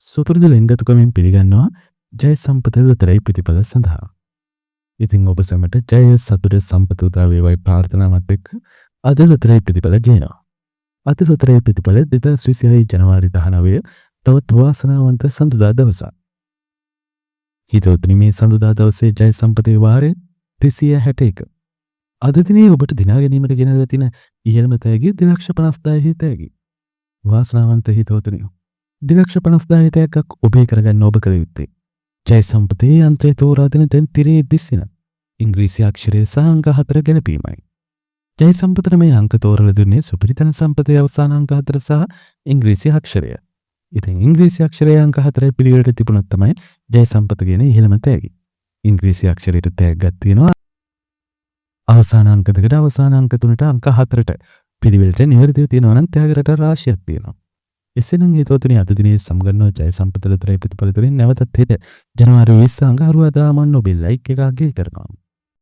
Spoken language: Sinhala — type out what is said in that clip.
සුපුරුදු ලෙන්ගතුකමින් පිළිගන්නවා ජය සම්පත ලොතරැයි ප්‍රතිඵල සඳහා. ඉතින් ඔබ සැමට ජය සතුට සම්පත උදා වේවායි ප්‍රාර්ථනාවත් එක්ක අද ලොතරැයි ප්‍රතිඵල ගේනවා. අද ලොතරැයි ප්‍රතිඵල 2026 ජනවාරි 19 තවත් වාසනාවන්ත සඳුදා දවසක්. හිතවතුනි මේ සඳුදා දවසේ ජය සම්පතේ වාරය 361. අද දිනේ ඔබට දිනා ගැනීමට ගෙනල්ලා තියෙන ඉහළම තෑගිය 250000 තෑගි. වාසනාවන්ත හිතවතුනි 250000 තෑග්ගක් ඔබේ කරගන්න ඔබ කළ යුත්තේ ජය සම්පතේ අන්තය තෝරා දෙන දැන් තිරේ දිස්සින ඉංග්‍රීසි අක්ෂරය සහ අංක 4 ගැලපීමයි. ජය සම්පතට මේ අංක තෝරලා දුන්නේ සුපිරිතන සම්පතේ අවසාන අංක 4 සහ ඉංග්‍රීසි අක්ෂරය. ඉතින් ඉංග්‍රීසි අක්ෂරය අංක 4 පිළිවෙලට තිබුණොත් තමයි ජය සම්පත කියන ඉහළම තෑගි. ඉංග්‍රීසි අක්ෂරයට තෑග්ගක් තියෙනවා. අවසාන අංක 2ට අවසාන අංක 3ට අංක 4ට පිළිවෙලට නිවැරදිව තියෙනවා නම් තෑගකට රාශියක් තියෙනවා. එසේනම් හිතවතුනි අද දිනේ සමගන්නවා ජය සම්පත ලොතරැයි ප්‍රතිඵල තුලින් නැවතත් හෙට ජනවාරි 20 අංක 60 මන් ඔබේ ලයික් එකක් ගේ කරනවා.